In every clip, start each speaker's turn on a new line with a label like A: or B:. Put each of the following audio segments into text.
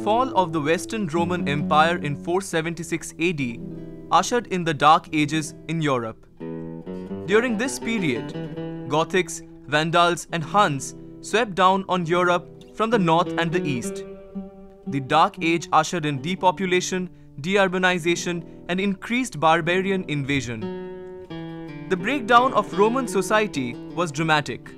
A: fall of the Western Roman Empire in 476 AD ushered in the Dark Ages in Europe. During this period, Gothics, Vandals and Huns swept down on Europe from the north and the east. The Dark Age ushered in depopulation, deurbanization and increased barbarian invasion. The breakdown of Roman society was dramatic.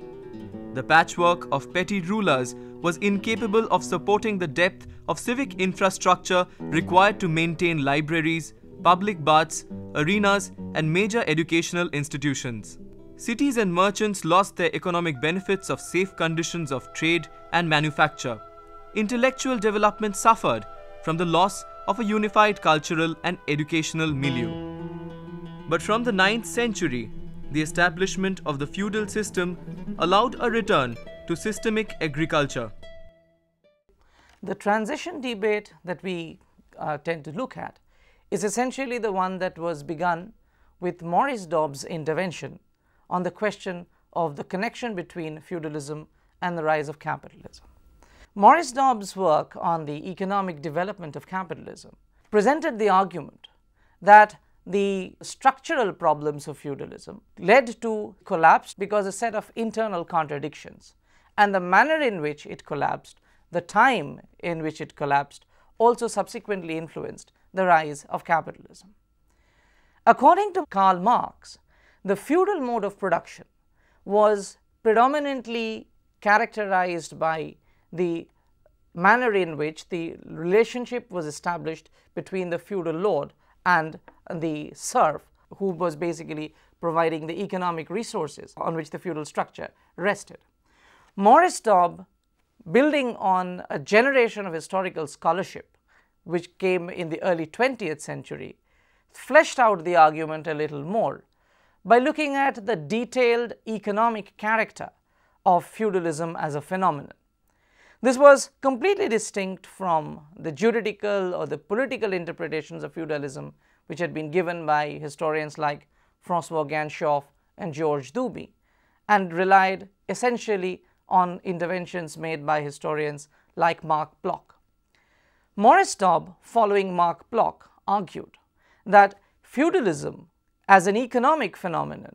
A: The patchwork of petty rulers was incapable of supporting the depth of civic infrastructure required to maintain libraries, public baths, arenas, and major educational institutions. Cities and merchants lost their economic benefits of safe conditions of trade and manufacture. Intellectual development suffered from the loss of a unified cultural and educational milieu. But from the 9th century, the establishment of the feudal system allowed a return to systemic agriculture.
B: The transition debate that we tend to look at is essentially the one that was begun with Maurice Dobbs' intervention on the question of the connection between feudalism and the rise of capitalism. Maurice Dobbs' work on the economic development of capitalism presented the argument that the structural problems of feudalism led to collapse because a set of internal contradictions, and the manner in which it collapsed, the time in which it collapsed, also subsequently influenced the rise of capitalism. According to Karl Marx, the feudal mode of production was predominantly characterized by the manner in which the relationship was established between the feudal lord and the serf, who was basically providing the economic resources on which the feudal structure rested. Maurice Dobbs, building on a generation of historical scholarship which came in the early 20th century, fleshed out the argument a little more by looking at the detailed economic character of feudalism as a phenomenon. This was completely distinct from the juridical or the political interpretations of feudalism which had been given by historians like François Ganshoff and Georges Duby, and relied essentially on interventions made by historians like Marc Bloch. Maurice Dobbs, following Marc Bloch, argued that feudalism as an economic phenomenon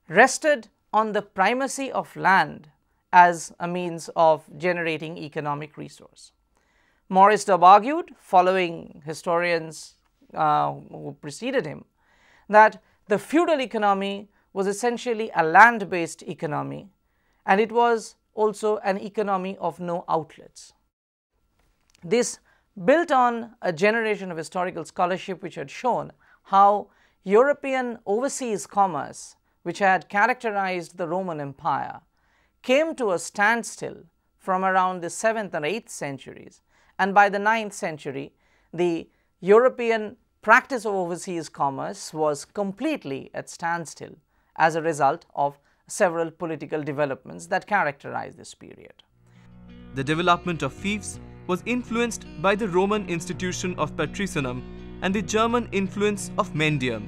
B: rested on the primacy of land as a means of generating economic resource. Maurice Dobbs argued, following historians who preceded him, that the feudal economy was essentially a land-based economy, and it was also an economy of no outlets. This built on a generation of historical scholarship which had shown how European overseas commerce, which had characterized the Roman Empire, came to a standstill from around the 7th and 8th centuries, and by the 9th century, the European practice of overseas commerce was completely at standstill as a result of several political developments that characterized this period.
A: The development of fiefs was influenced by the Roman institution of patricianum and the German influence of mendium,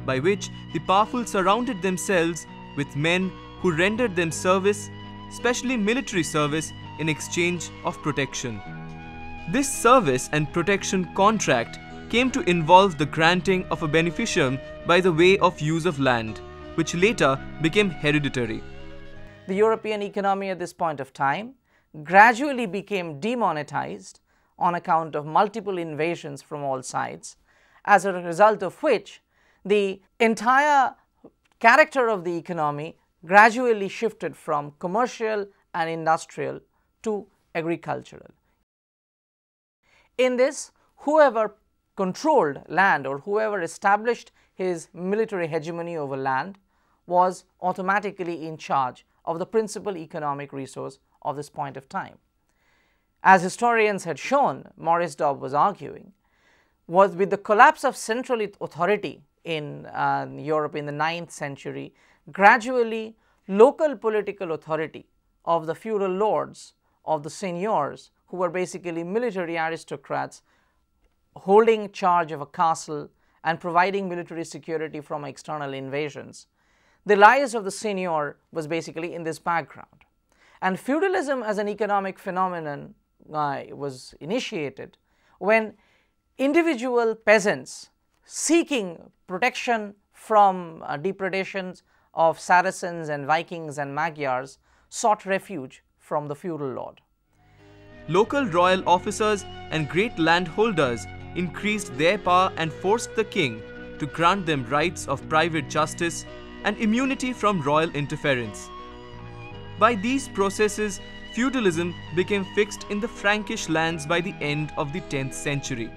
A: by which the powerful surrounded themselves with men who rendered them service, especially military service, in exchange of protection. This service and protection contract came to involve the granting of a beneficium by the way of use of land, which later became hereditary.
B: The European economy at this point of time gradually became demonetized on account of multiple invasions from all sides, as a result of which the entire character of the economy gradually shifted from commercial and industrial to agricultural. In this, whoever controlled land or whoever established his military hegemony over land was automatically in charge of the principal economic resource of this point of time. As historians had shown, Maurice Dobbs was arguing, was with the collapse of central authority in Europe in the 9th century, gradually local political authority of the feudal lords, of the seigneurs, who were basically military aristocrats holding charge of a castle and providing military security from external invasions. The rise of the seigneur was basically in this background. And feudalism as an economic phenomenon was initiated when individual peasants seeking protection from depredations of Saracens and Vikings and Magyars sought refuge from the feudal lord.
A: Local royal officers and great landholders increased their power and forced the king to grant them rights of private justice and immunity from royal interference. By these processes, feudalism became fixed in the Frankish lands by the end of the 10th century.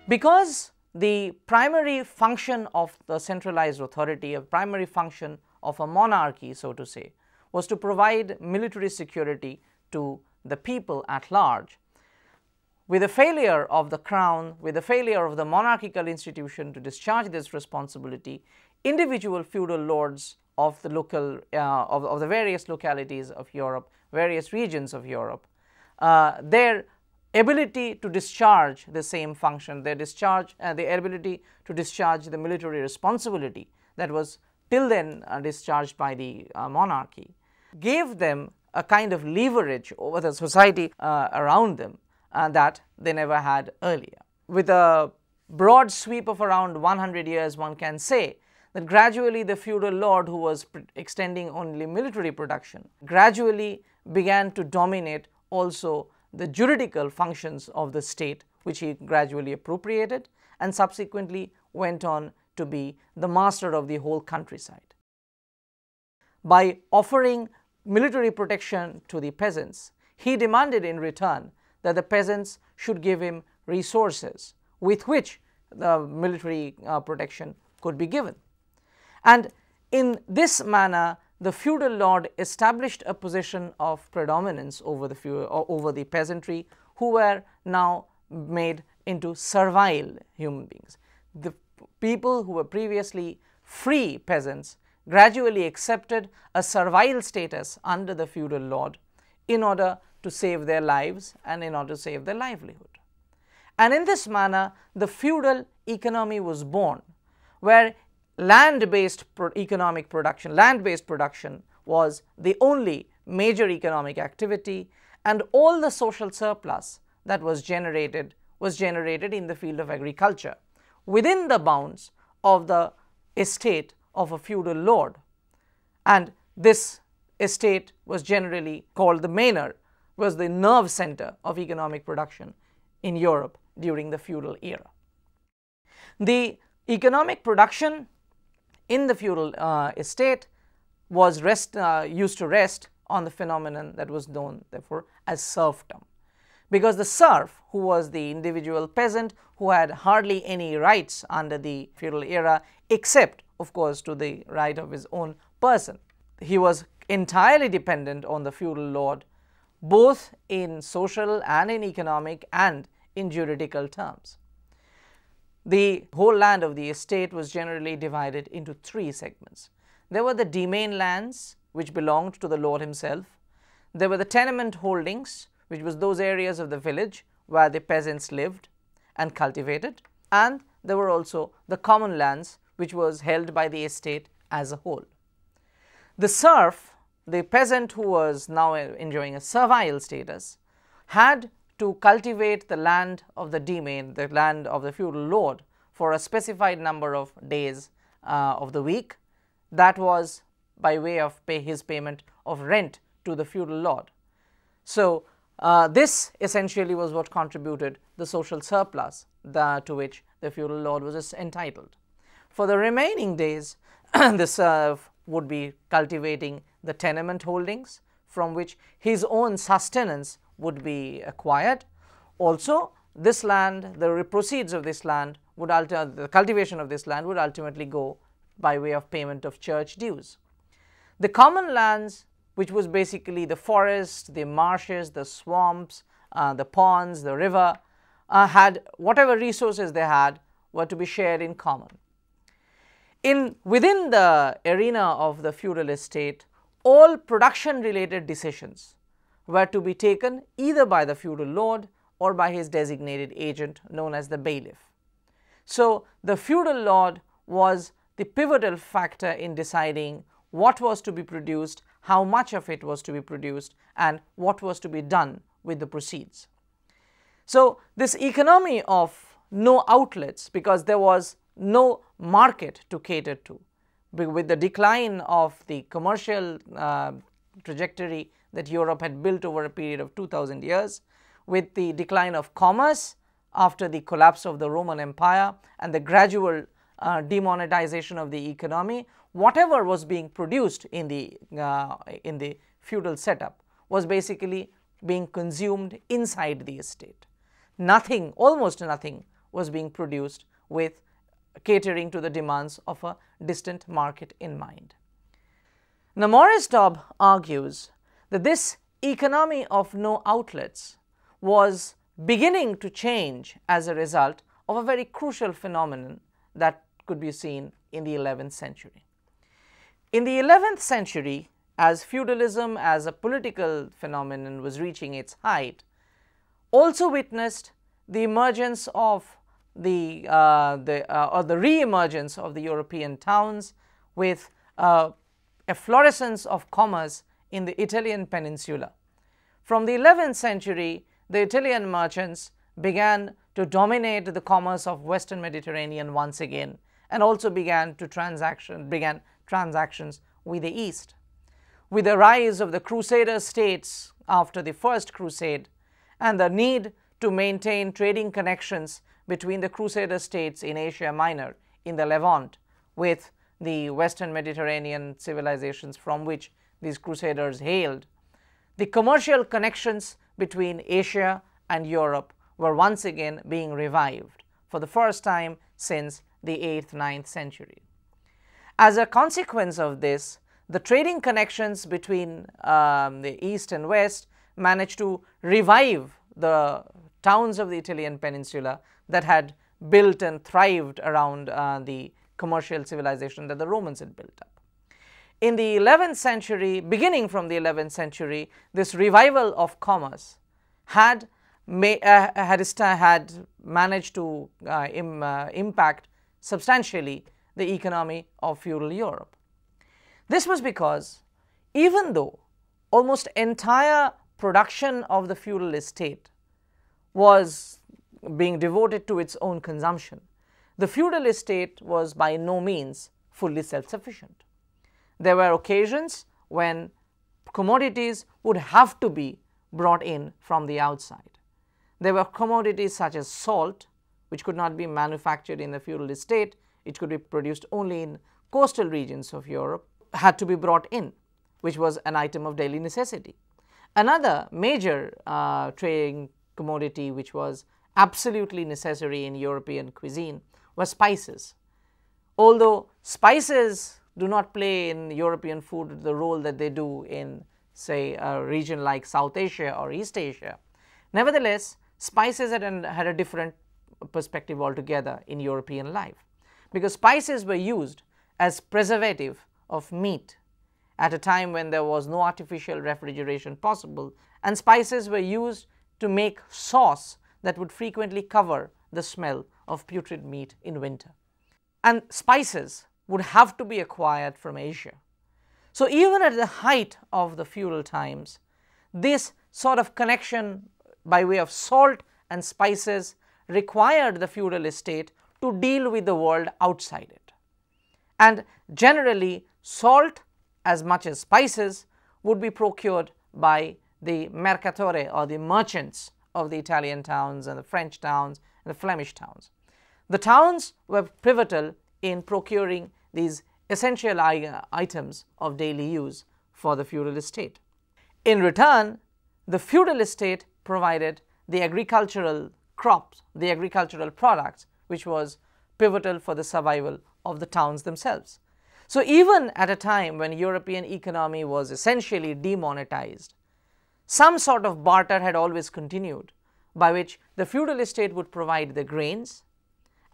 B: Because the primary function of the centralized authority, a primary function of a monarchy, so to say, was to provide military security to the people at large. With the failure of the crown, with the failure of the monarchical institution to discharge this responsibility, individual feudal lords of the local, of the various localities of Europe, various regions of Europe, their ability to discharge the same function, their ability to discharge the military responsibility that was till then discharged by the monarchy, gave them a kind of leverage over the society around them that they never had earlier. With a broad sweep of around 100 years, one can say that gradually the feudal lord, who was extending only military production, gradually began to dominate also the juridical functions of the state, which he gradually appropriated and subsequently went on to be the master of the whole countryside. By offering military protection to the peasants, he demanded in return that the peasants should give him resources with which the military protection could be given. And in this manner, the feudal lord established a position of predominance over the peasantry, who were now made into servile human beings. The people who were previously free peasants gradually accepted a servile status under the feudal lord in order to save their lives and in order to save their livelihood. And in this manner, the feudal economy was born, where land-based production was the only major economic activity, and all the social surplus that was generated in the field of agriculture within the bounds of the estate of a feudal lord. And this estate was generally called the manor, was the nerve center of economic production in Europe during the feudal era. The economic production in the feudal estate was used to rest on the phenomenon that was known, therefore, as serfdom. Because the serf, who was the individual peasant who had hardly any rights under the feudal era, except, of course, to the right of his own person, he was entirely dependent on the feudal lord, both in social and in economic and in juridical terms. The whole land of the estate was generally divided into three segments. There were the demesne lands, which belonged to the lord himself. There were the tenement holdings, which was those areas of the village where the peasants lived and cultivated. And there were also the common lands, which was held by the estate as a whole. The serf, the peasant who was now enjoying a servile status, had to cultivate the land of the demesne, the land of the feudal lord, for a specified number of days of the week. That was by way of his payment of rent to the feudal lord. So this essentially was what contributed the social surplus to which the feudal lord was entitled. For the remaining days, the serf would be cultivating the tenement holdings, from which his own sustenance would be acquired. Also, this land, the proceeds of this land the cultivation of this land would ultimately go by way of payment of church dues. The common lands, which was basically the forest, the marshes, the swamps, the ponds, the river, had whatever resources they had were to be shared in common. Within the arena of the feudal estate, all production-related decisions were to be taken either by the feudal lord or by his designated agent, known as the bailiff. So the feudal lord was the pivotal factor in deciding what was to be produced, how much of it was to be produced, and what was to be done with the proceeds. So this economy of no outlets, because there was no market to cater to, with the decline of the commercial trajectory that Europe had built over a period of 2000 years, with the decline of commerce after the collapse of the Roman Empire and the gradual demonetization of the economy, whatever was being produced in the feudal setup was basically being consumed inside the estate. Nothing, almost nothing, was being produced with catering to the demands of a distant market in mind. Now, Maurice Dobb argues that this economy of no outlets was beginning to change as a result of a very crucial phenomenon that could be seen in the 11th century. In the 11th century, as feudalism as a political phenomenon was reaching its height, also witnessed the emergence of the re-emergence of the European towns, with a florescence of commerce in the Italian peninsula. From the 11th century, the Italian merchants began to dominate the commerce of Western Mediterranean once again, and also began transactions with the East. With the rise of the Crusader states after the First Crusade, and the need to maintain trading connections between the Crusader states in Asia Minor, in the Levant, with the Western Mediterranean civilizations from which these Crusaders hailed, the commercial connections between Asia and Europe were once again being revived for the first time since the 8th-9th century. As a consequence of this, the trading connections between the East and West managed to revive the towns of the Italian peninsula that had built and thrived around the commercial civilization that the Romans had built up. In the 11th century, beginning from the 11th century, this revival of commerce had managed to impact substantially the economy of feudal Europe. This was because even though almost entire production of the feudal estate was being devoted to its own consumption, the feudal estate was by no means fully self-sufficient. There were occasions when commodities would have to be brought in from the outside. There were commodities such as salt, which could not be manufactured in the feudal estate. It could be produced only in coastal regions of Europe, had to be brought in, which was an item of daily necessity. Another major trading commodity which was absolutely necessary in European cuisine was spices. Although spices do not play in European food the role that they do in, say, a region like South Asia or East Asia, nevertheless, spices had a different perspective altogether in European life, because spices were used as preservative of meat at a time when there was no artificial refrigeration possible, and spices were used to make sauce that would frequently cover the smell of putrid meat in winter. And spices would have to be acquired from Asia. So even at the height of the feudal times, this sort of connection by way of salt and spices required the feudal estate to deal with the world outside it. And generally, salt as much as spices would be procured by the mercatore, or the merchants of the Italian towns and the French towns and the Flemish towns. The towns were pivotal in procuring these essential items of daily use for the feudal estate. In return, the feudal estate provided the agricultural crops, the agricultural products, which was pivotal for the survival of the towns themselves. So even at a time when European economy was essentially demonetized, some sort of barter had always continued, by which the feudal estate would provide the grains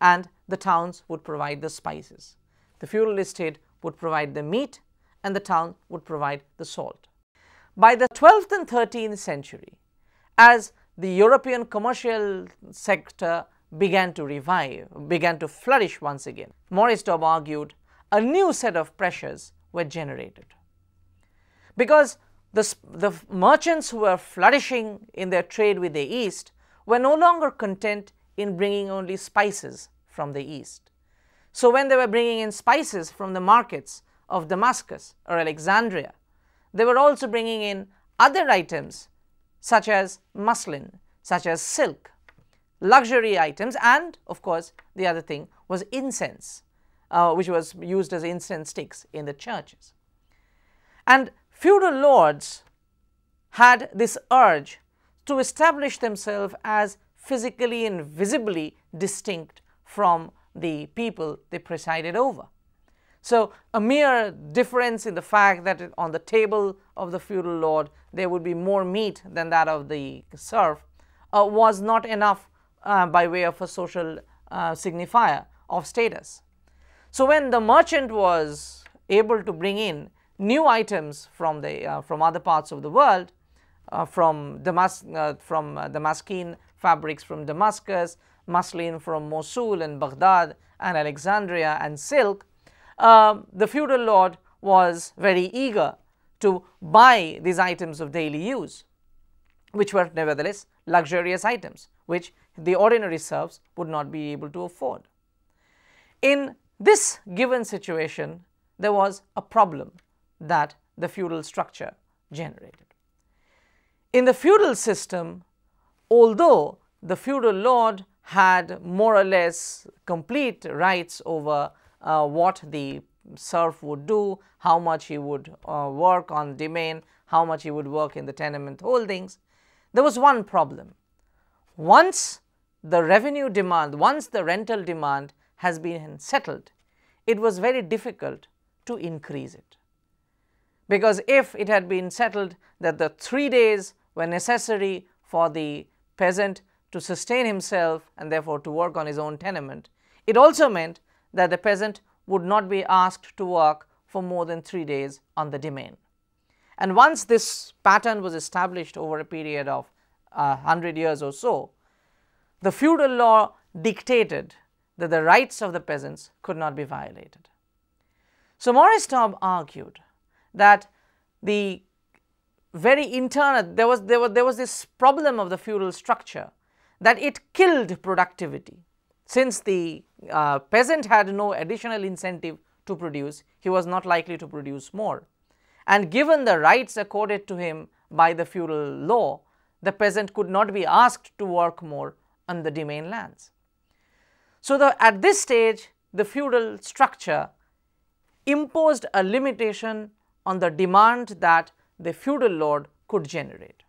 B: and the towns would provide the spices. The feudal estate would provide the meat and the town would provide the salt. By the 12th and 13th century, as the European commercial sector began to revive, began to flourish once again, Maurice Dobb argued a new set of pressures were generated. Because the merchants who were flourishing in their trade with the East were no longer content in bringing only spices from the East. So when they were bringing in spices from the markets of Damascus or Alexandria, they were also bringing in other items such as muslin, such as silk, luxury items, and of course the other thing was incense, which was used as incense sticks in the churches. And feudal lords had this urge to establish themselves as physically and visibly distinct from the people they presided over. So a mere difference in the fact that on the table of the feudal lord there would be more meat than that of the serf was not enough by way of a social signifier of status. So when the merchant was able to bring in new items from other parts of the world, from Damascene fabrics from Damascus, muslin from Mosul and Baghdad and Alexandria, and silk, the feudal lord was very eager to buy these items of daily use, which were nevertheless luxurious items, which the ordinary serfs would not be able to afford. In this given situation, there was a problem that the feudal structure generated. In the feudal system, although the feudal lord had more or less complete rights over what the serf would do, how much he would work on demesne, how much he would work in the tenement holdings, there was one problem. Once the revenue demand, once the rental demand has been settled, it was very difficult to increase it. Because if it had been settled that the 3 days were necessary for the peasant to sustain himself and therefore to work on his own tenement, it also meant that the peasant would not be asked to work for more than 3 days on the demesne. And once this pattern was established over a period of 100 years or so, the feudal law dictated that the rights of the peasants could not be violated. So Maurice Dobb argued that the very internal, there was this problem of the feudal structure, that it killed productivity. Since the peasant had no additional incentive to produce, he was not likely to produce more. And given the rights accorded to him by the feudal law, the peasant could not be asked to work more on the demesne lands. So at this stage, the feudal structure imposed a limitation on the demand that the feudal lord could generate.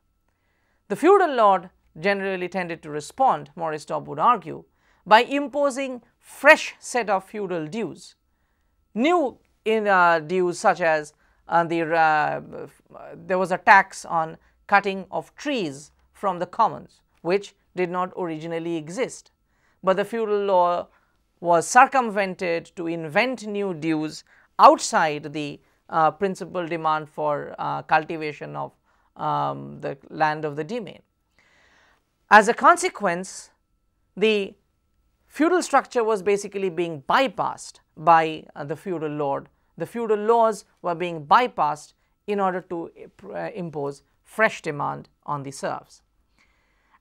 B: The feudal lord generally tended to respond, Maurice Dobb would argue, by imposing fresh set of feudal dues. New dues such as there was a tax on cutting of trees from the commons, which did not originally exist. But the feudal law was circumvented to invent new dues outside the principal demand for cultivation of the land of the demesne. As a consequence, the feudal structure was basically being bypassed by the feudal lord. The feudal laws were being bypassed in order to impose fresh demand on the serfs.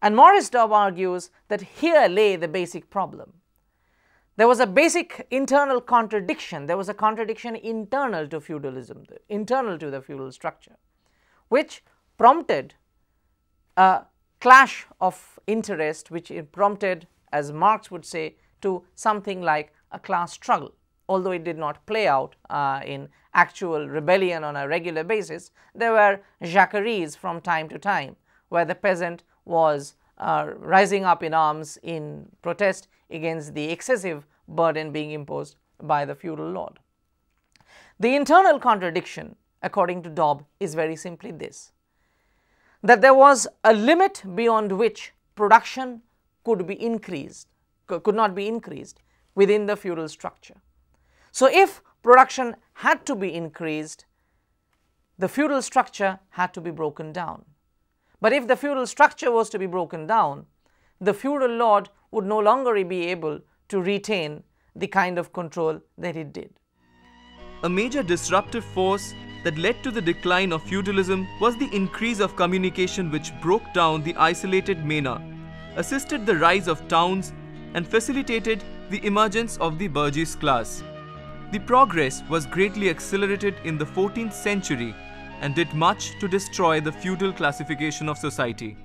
B: And Maurice Dobb argues that here lay the basic problem. There was a basic internal contradiction. There was a contradiction internal to feudalism, internal to the feudal structure, which prompted a clash of interest, which it prompted, as Marx would say, to something like a class struggle. Although it did not play out in actual rebellion on a regular basis, there were jacqueries from time to time where the peasant was rising up in arms in protest against the excessive burden being imposed by the feudal lord. The internal contradiction, according to Dobb, is very simply this: that there was a limit beyond which production could not be increased within the feudal structure. So if production had to be increased, the feudal structure had to be broken down. But if the feudal structure was to be broken down, the feudal lord would no longer be able to retain the kind of control that it did.
A: A major disruptive force that led to the decline of feudalism was the increase of communication, which broke down the isolated mena, assisted the rise of towns, and facilitated the emergence of the bourgeois class. The progress was greatly accelerated in the 14th century and did much to destroy the feudal classification of society.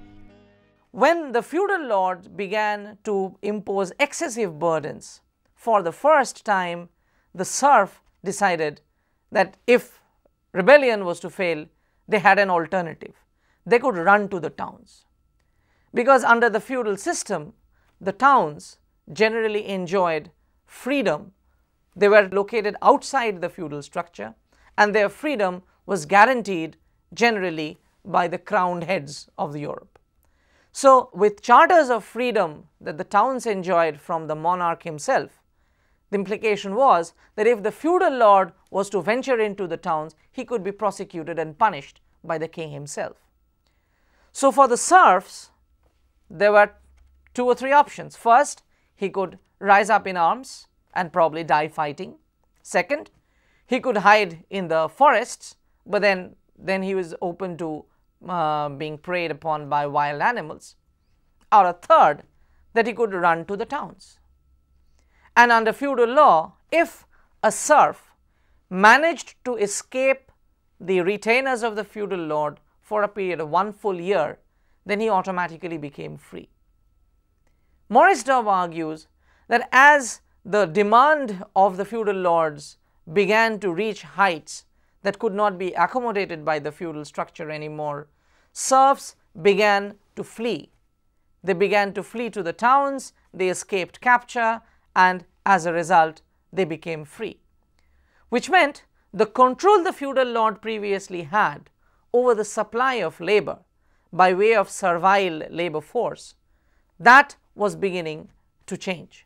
B: When the feudal lords began to impose excessive burdens, for the first time the serf decided that if rebellion was to fail, they had an alternative. They could run to the towns. Because under the feudal system, the towns generally enjoyed freedom. They were located outside the feudal structure, and their freedom was guaranteed generally by the crowned heads of Europe. So, with charters of freedom that the towns enjoyed from the monarch himself, the implication was that if the feudal lord was to venture into the towns, he could be prosecuted and punished by the king himself. So, for the serfs, there were 2 or 3 options. First, he could rise up in arms and probably die fighting. Second, he could hide in the forests, but then he was open to being preyed upon by wild animals. Or a third, that he could run to the towns. And under feudal law, if a serf managed to escape the retainers of the feudal lord for a period of 1 full year, then he automatically became free. Maurice Dobb argues that as the demand of the feudal lords began to reach heights that could not be accommodated by the feudal structure anymore, serfs began to flee. They began to flee to the towns, they escaped capture, and as a result, they became free. Which meant the control the feudal lord previously had over the supply of labor by way of servile labor force, that was beginning to change.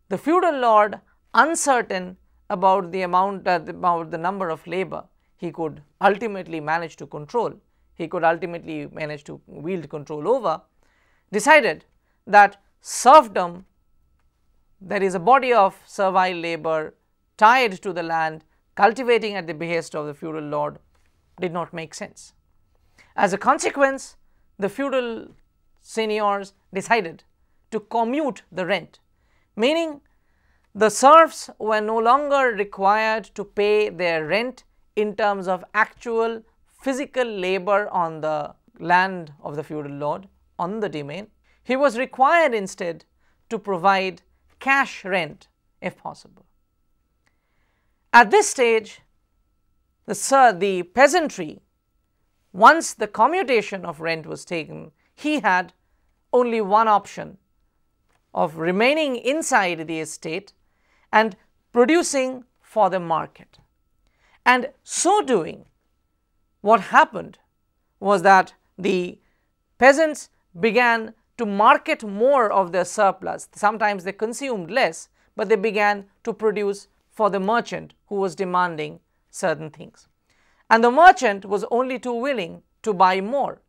B: The feudal lord, uncertain about the number of labor he could ultimately manage to control, he could ultimately manage to wield control over, decided that serfdom, that is a body of servile labor tied to the land, cultivating at the behest of the feudal lord, did not make sense. As a consequence, the feudal seigneurs decided to commute the rent, meaning the serfs were no longer required to pay their rent in terms of actual physical labor on the land of the feudal lord, on the domain. He was required instead to provide cash rent if possible. At this stage, the peasantry, once the commutation of rent was taken, he had only one option of remaining inside the estate and producing for the market. And so doing, what happened was that the peasants began to market more of their surplus. Sometimes they consumed less, but they began to produce for the merchant who was demanding certain things. And the merchant was only too willing to buy more.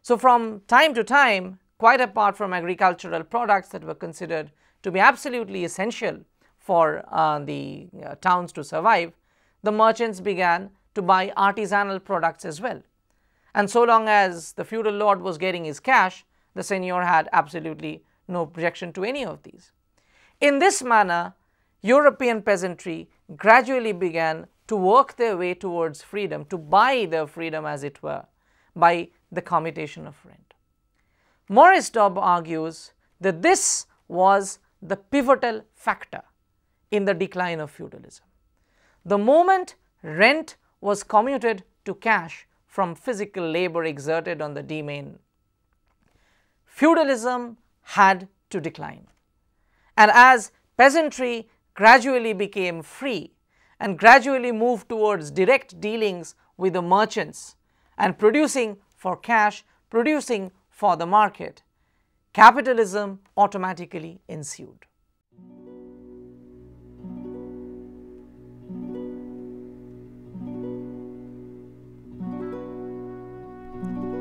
B: So from time to time, quite apart from agricultural products that were considered to be absolutely essential for the towns to survive, the merchants began to buy artisanal products as well. And so long as the feudal lord was getting his cash, the seigneur had absolutely no objection to any of these. In this manner, European peasantry gradually began to work their way towards freedom, to buy their freedom as it were, by the commutation of rent. Maurice Dobb argues that this was the pivotal factor in the decline of feudalism. The moment rent was commuted to cash from physical labor exerted on the domain, feudalism had to decline. And as peasantry gradually became free and gradually moved towards direct dealings with the merchants and producing for cash, producing for the market, capitalism automatically ensued.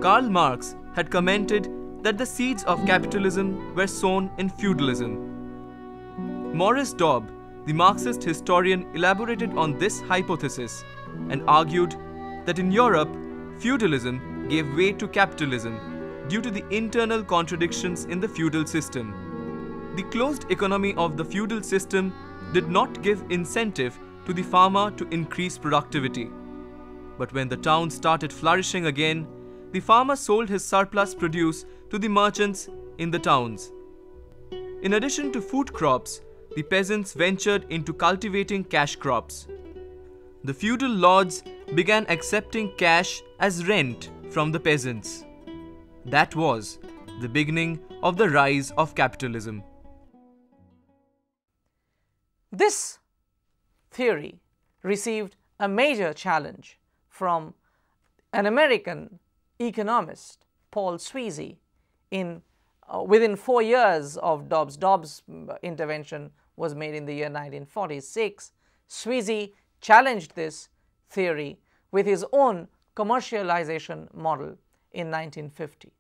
A: Karl Marx had commented that the seeds of capitalism were sown in feudalism. Maurice Dobb, the Marxist historian, elaborated on this hypothesis and argued that in Europe, feudalism gave way to capitalism due to the internal contradictions in the feudal system. The closed economy of the feudal system did not give incentive to the farmer to increase productivity. But when the towns started flourishing again, the farmer sold his surplus produce to the merchants in the towns. In addition to food crops, the peasants ventured into cultivating cash crops. The feudal lords began accepting cash as rent from the peasants. That was the beginning of the rise of capitalism.
B: This theory received a major challenge from an American economist, Paul Sweezy, within 4 years of Dobbs. Dobbs' intervention was made in the year 1946. Sweezy challenged this theory with his own commercialization model in 1950.